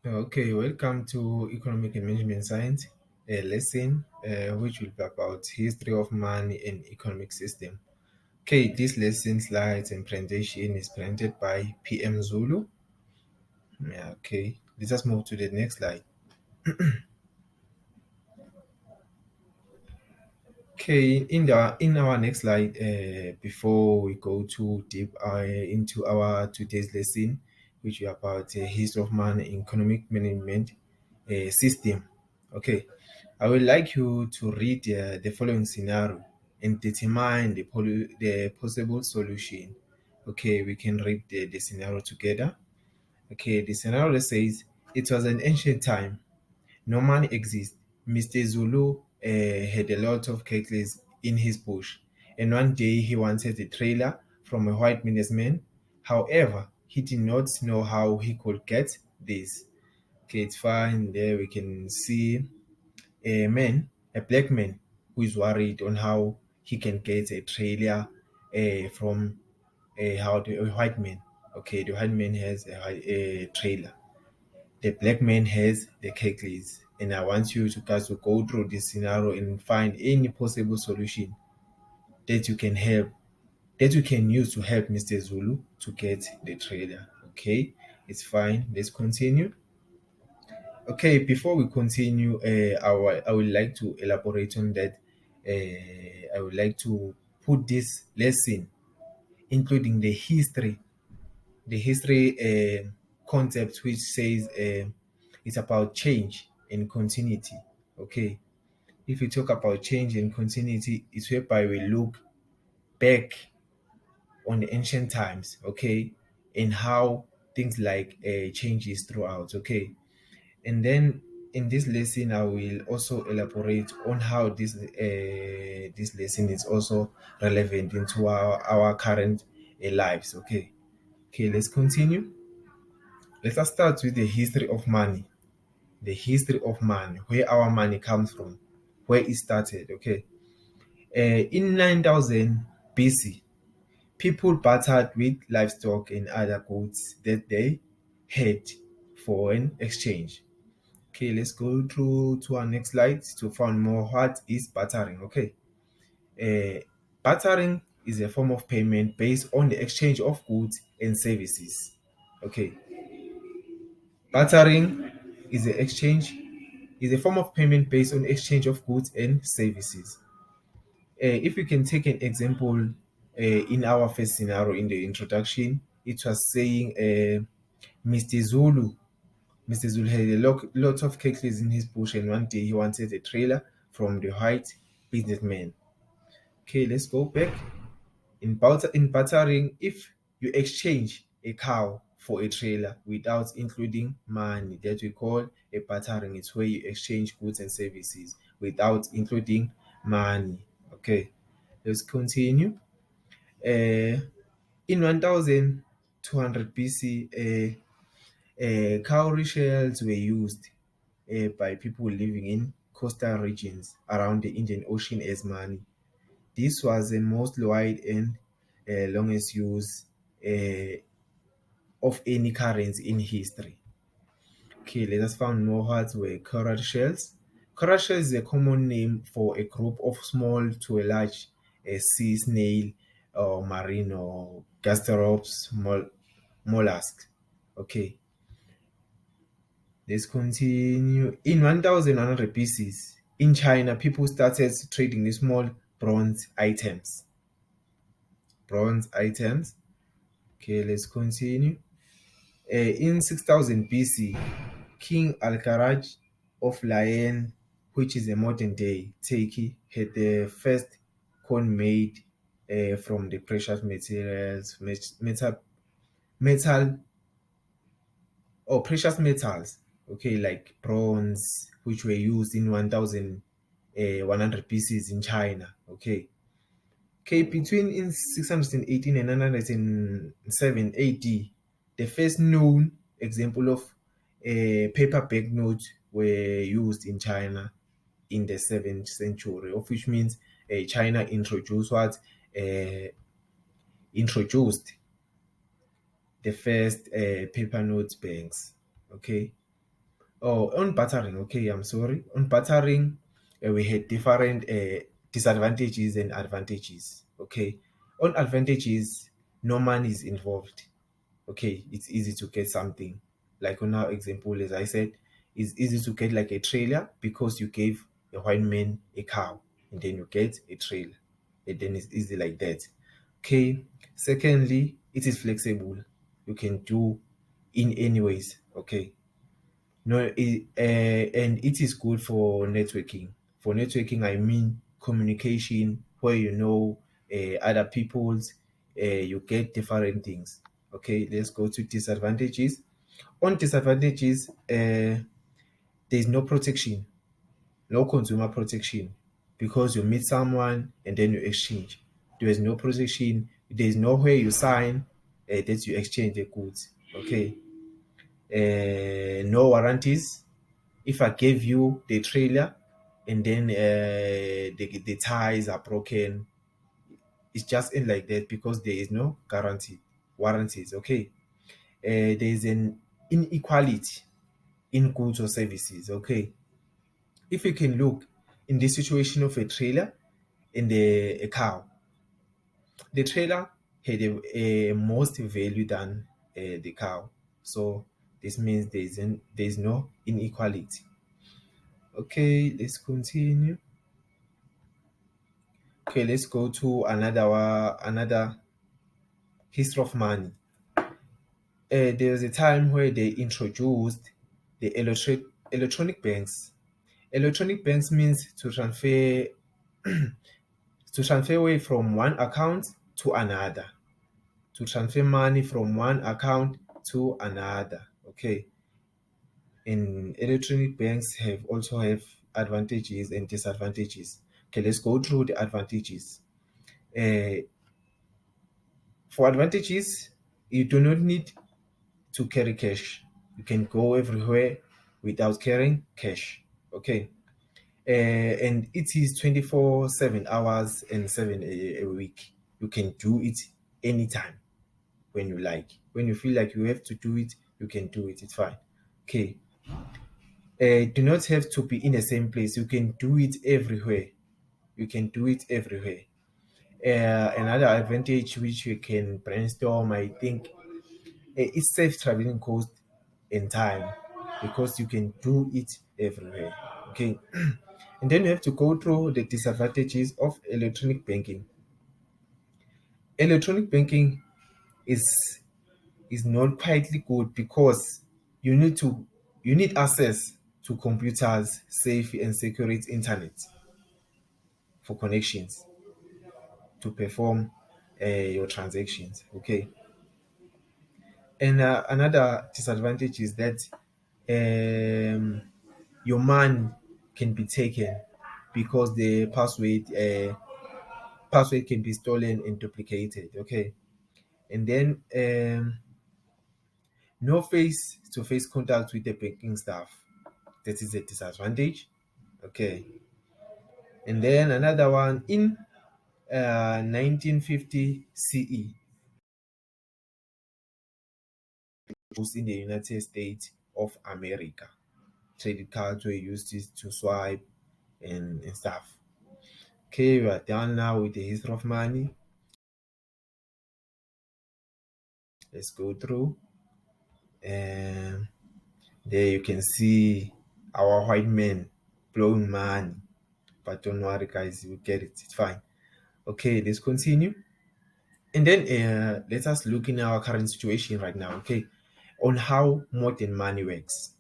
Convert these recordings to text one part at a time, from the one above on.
Okay, welcome to Economic and Management Science, a lesson which will be about history of money and economic system. Okay, this lesson slides and presentation is presented by PM Zulu. Yeah, okay, let us move to the next slide. Okay, in our next slide, before we go too deep into our today's lesson, which is about history of money and economic management system. Okay, I would like you to read the following scenario and determine the possible solution. Okay, we can read the scenario together. Okay, the scenario says it was an ancient time. No man exists. Mr. Zulu had a lot of cattle in his bush, and one day he wanted a trailer from a white businessman. However, he did not know how he could get this. Okay, it's fine. There we can see a black man, who is worried on how he can get a trailer from a white man. Okay, the white man has a trailer. The black man has the calculus, and I want you to guys to go through this scenario and find any possible solution that you can help that you can use to help Mr. Zulu to get the trailer. Okay, it's fine. Let's continue. Okay, before we continue, I would like to elaborate on that. I would like to put this lesson, including the history concept, which says it's about change and continuity. Okay, if we talk about change and continuity, it's whereby we look back on the ancient times, okay, and how things like changes throughout. Okay, and then in this lesson, I will also elaborate on how this lesson is also relevant into our current lives. Okay, okay, let's continue. Let us start with the history of money. The history of money, where our money comes from, where it started. Okay, in 9000 BC, people bartered with livestock and other goods that they had for an exchange. Okay, let's go through to our next slide to find more. What is bartering? Okay, uh, bartering is a form of payment based on the exchange of goods and services. Okay, bartering is a form of payment based on exchange of goods and services. If we can take an example, in our first scenario in the introduction, it was saying Mr. Zulu. Mr. Zulu had lot of cattle in his bush, and one day he wanted a trailer from the white businessman. Okay, let's go back. In bartering, if you exchange a cow for a trailer without including money, that we call a bartering. It's where you exchange goods and services without including money. Okay, let's continue. Uh, in 1200 BC, cowrie shells were used by people living in coastal regions around the Indian Ocean as money. This was the most wide and longest use uh, of any currency in history. Okay, let us find more words were coral shells. Coral shells is a common name for a group of small to a large sea snail or marine or gasterops mollusk. Okay, let's continue. In 1100 BC, in China, people started trading the small bronze items. Bronze items. Okay, let's continue. In 6000 BC, King Alcaraj of Layen, which is a modern day Turkey, had the first coin made from the precious materials, metal or precious metals, okay, like bronze, which were used in 1100 pieces in China. Okay, okay, between in 618 and 907 AD, the first known example of a paper banknote were used in China in the 7th century, of which means China uh, introduced the first paper note banks. Okay, Oh, on bartering, okay, I'm sorry. On bartering, we had different disadvantages and advantages. Okay, on advantages, no money is involved. Okay, it's easy to get something. Like on our example, as I said, it's easy to get like a trailer because you gave a white man a cow and then you get a trailer. And then it's easy like that. Okay. Secondly, it is flexible. You can do in any ways. Okay. No, and it is good for networking. For networking, I mean communication, where you know other people's, you get different things. Okay, let's go to disadvantages. On disadvantages, there's no protection, no consumer protection, because you meet someone and then you exchange. There is no protection. There's nowhere you sign that you exchange the goods. Okay, no warranties. If I gave you the trailer and then the tires are broken, it's just in like that because there is no guarantee warranties. Okay, there is an inequality in goods or services. Okay, if you can look in the situation of a trailer and a cow, the trailer had a most value than the cow. So this means there's no inequality. Okay, let's continue. Okay, let's go to another history of money. There was a time where they introduced the electronic banks. Electronic banks means to transfer away from one account to another, to transfer money from one account to another. Okay, and electronic banks have also have advantages and disadvantages. Okay, let's go through the advantages. Uh, for advantages, you do not need to carry cash. You can go everywhere without carrying cash. Okay. And it is 24/7 hours and 7 a week. You can do it anytime when you like. When you feel like you have to do it, you can do it. It's fine. Okay. Do not have to be in the same place. You can do it everywhere. You can do it everywhere. Another advantage which we can brainstorm, I think, it's safe traveling cost and time because you can do it everywhere. Okay. And then you have to go through the disadvantages of electronic banking. Electronic banking is is not quite good because you need to you need access to computers, safe and secure internet for connections to perform your transactions. Okay. And another disadvantage is that um, your money can be taken because the password can be stolen and duplicated. Okay, and then no face to face contact with the banking staff. That is a disadvantage. Okay, and then another one in 1950 CE, was in the United States of America. Credit cards were used to swipe and stuff. Okay, we are done now with the history of money. Let's go through. And there you can see our white men blowing money. But don't worry, guys, you get it. It's fine. Okay, let's continue. And then let us look in our current situation right now, okay, on how modern money works.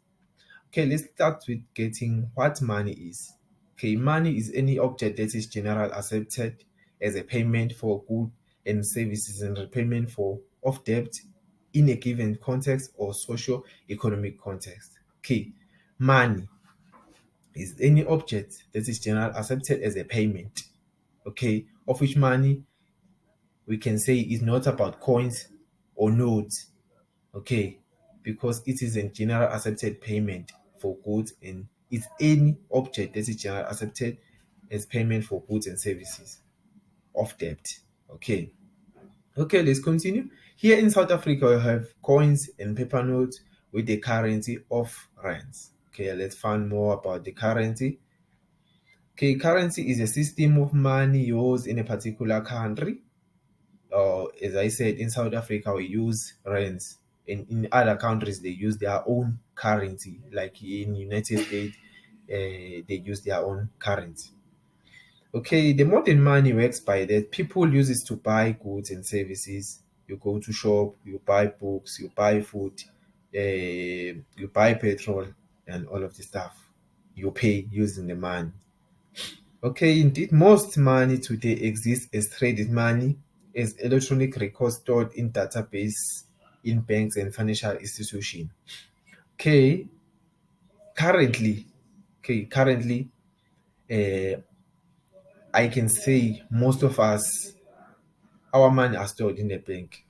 Okay, let's start with getting what money is. Okay, money is any object that is generally accepted as a payment for goods and services and repayment for of debt in a given context or social economic context. Okay, money is any object that is generally accepted as a payment. Okay, of which money we can say is not about coins or notes. Okay, because it is a general accepted payment for goods and it's any object that is generally accepted as payment for goods and services of debt. Okay. Okay, let's continue. Here in South Africa, we have coins and paper notes with the currency of rands. Okay, let's find more about the currency. Okay, currency is a system of money used in a particular country. Or as I said, in South Africa we use rands. In other countries they use their own currency. Like in United States, they use their own currency. Okay, the modern money works by that. People use it to buy goods and services. You go to shop, you buy books, you buy food, you buy petrol, and all of the stuff. You pay using the money. Okay, indeed, most money today exists as traded money, as electronic records stored in database in banks and financial institutions. Okay, currently, currently, uh, I can say most of us, our money are stored in the bank.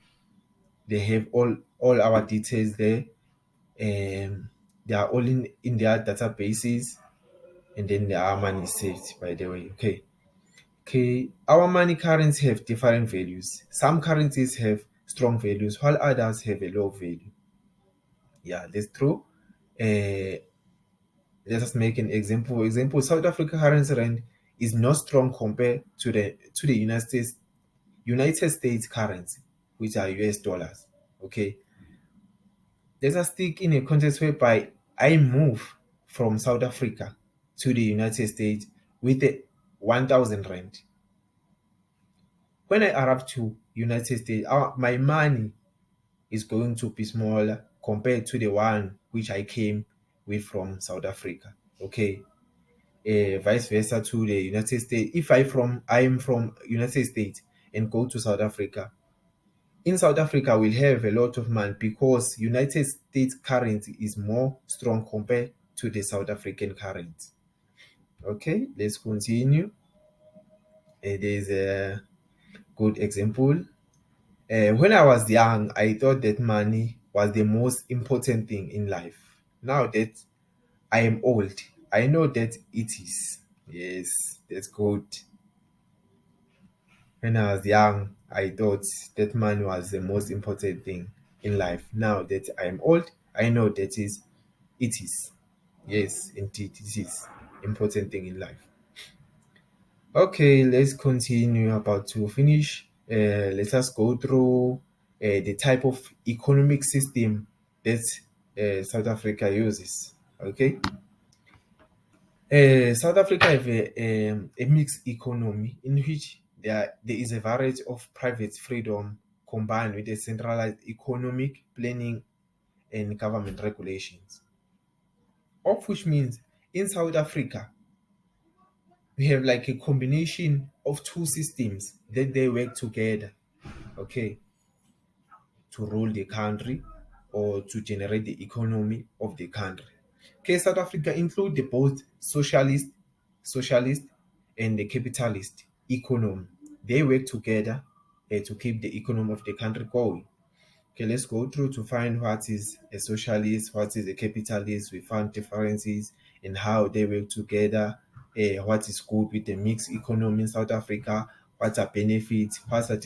They have all our details there. They are all in their databases, and then our money is saved. By the way, okay. Okay, our money currencies have different values. Some currencies have strong values, while others have a low value. Yeah, that's true. Uh, let us make an example. For example, South Africa currency rand is not strong compared to the United States currency, which are US dollars. Okay, let us think in a context whereby I move from South Africa to the United States with a 1,000 rand. When I arrive to United States, my money is going to be smaller compared to the one which I came with from South Africa. Okay, vice versa to the United States. If I am from United States and go to South Africa, in South Africa we'll have a lot of money because United States currency is more strong compared to the South African currency. Okay, let's continue. There's a good example. When I was young, I thought that money was the most important thing in life. Now that I am old, I know that it is. Yes, that's good. When I was young, I thought that money was the most important thing in life. Now that I am old, I know that it is. Yes, indeed, it is important thing in life. Okay, let's continue about to finish. Let us go through the type of economic system that South Africa uses. Okay, South Africa have a mixed economy in which there is a variety of private freedom combined with a centralized economic planning and government regulations. Of which means in South Africa we have like a combination of two systems that they work together, okay, to rule the country or to generate the economy of the country. Okay, South Africa include the both socialist and the capitalist economy. They work together to keep the economy of the country going. Okay, let's go through to find what is a socialist, what is a capitalist. We found differences in how they work together, what is good with the mixed economy in South Africa, what are benefits, what are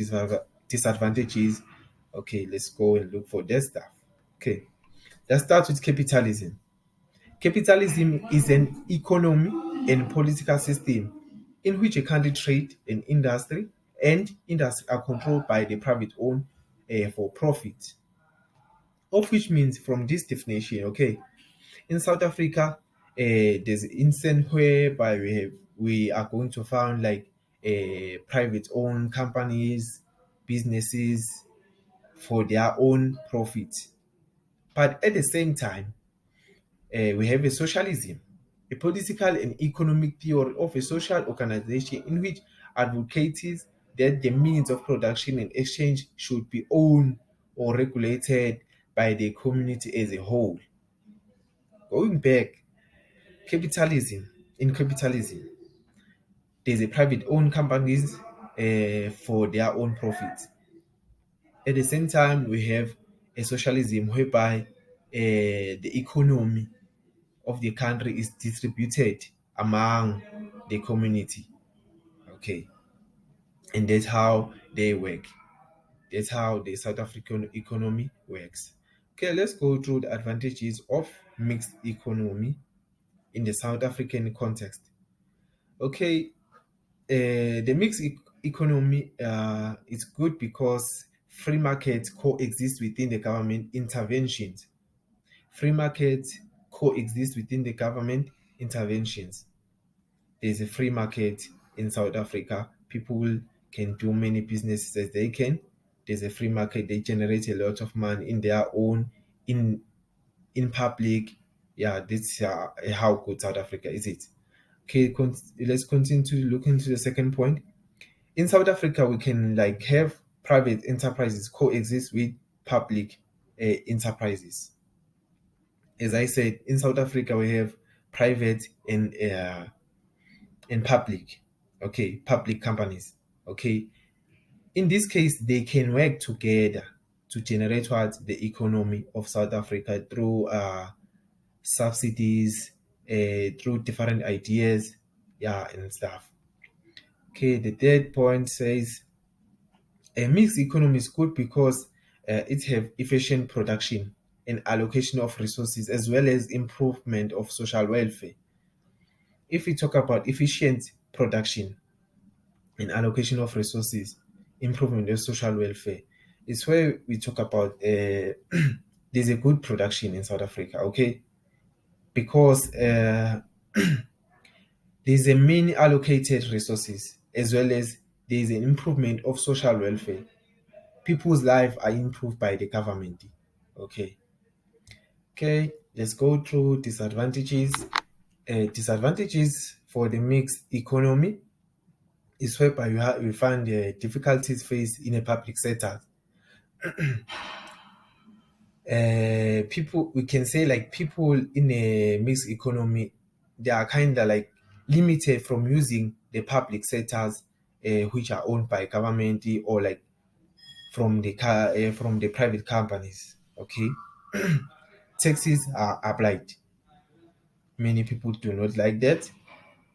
disadvantages. Okay, let's go and look for that stuff. Okay, let's start with capitalism. Capitalism is an economy and political system in which a country trade and industry are controlled by the private own for profit. Of which means from this definition, okay, in South Africa, there's an instance whereby we are going to find like private owned companies, businesses for their own profit. But at the same time, we have a socialism, a political and economic theory of a social organization in which advocates that the means of production and exchange should be owned or regulated by the community as a whole. Going back, capitalism, there's a private owned companies for their own profit. At the same time, we have a socialism whereby the economy of the country is distributed among the community. Okay, and that's how they work. That's how the South African economy works. Okay, let's go through the advantages of mixed economy. in the South African context. Okay, the mixed economy is good because free markets coexist within the government interventions. Free markets coexist within the government interventions. There's a free market in South Africa. People can do many businesses as they can. There's a free market. They generate a lot of money in their own, in in public. Yeah, this how good South Africa is it. Okay, let's continue to look into the second point. In South Africa, we can like have private enterprises coexist with public enterprises. As I said, in South Africa, we have private and public. Okay, public companies. Okay, in this case, they can work together to generate what the economy of South Africa through subsidies, through different ideas, yeah, and stuff. Okay, the third point says a mixed economy is good because it have efficient production and allocation of resources as well as improvement of social welfare. If we talk about efficient production and allocation of resources, improvement of social welfare, it's where we talk about there's a good production in South Africa, okay? Because there's a many allocated resources as well as there's an improvement of social welfare. People's life are improved by the government. Okay. Okay, let's go through disadvantages. Disadvantages for the mixed economy is whereby you find difficulties faced in a public sector. People, we can say like people in a mixed economy, they are kind of like limited from using the public sectors, which are owned by government or like from the private companies. Okay, taxes are applied. Many people do not like that.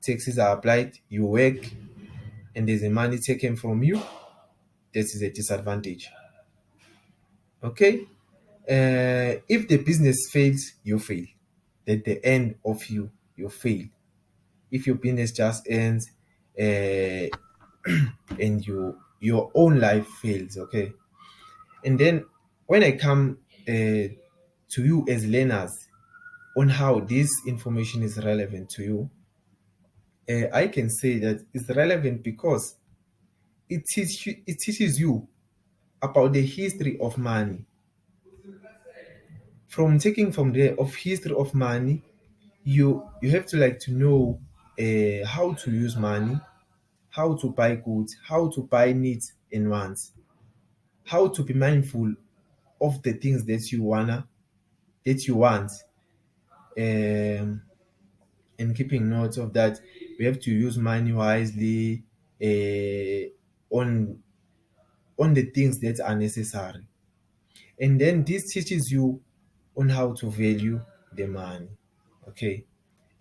Taxes are applied. You work, and there's a money taken from you. This is a disadvantage. Okay, if the business fails, you fail. At the end of you fail. If your business just ends, and your own life fails. Okay, and then when I come to you as learners on how this information is relevant to you, I can say that it's relevant because it teaches you about the history of money. From taking from the of history of money, you have to like to know how to use money, how to buy goods, how to buy needs and wants, how to be mindful of the things that you want, um, and keeping notes of that. We have to use money wisely on the things that are necessary. And then this teaches you on how to value the money. Okay.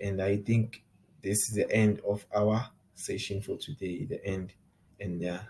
And I think this is the end of our session for today. The end. And yeah.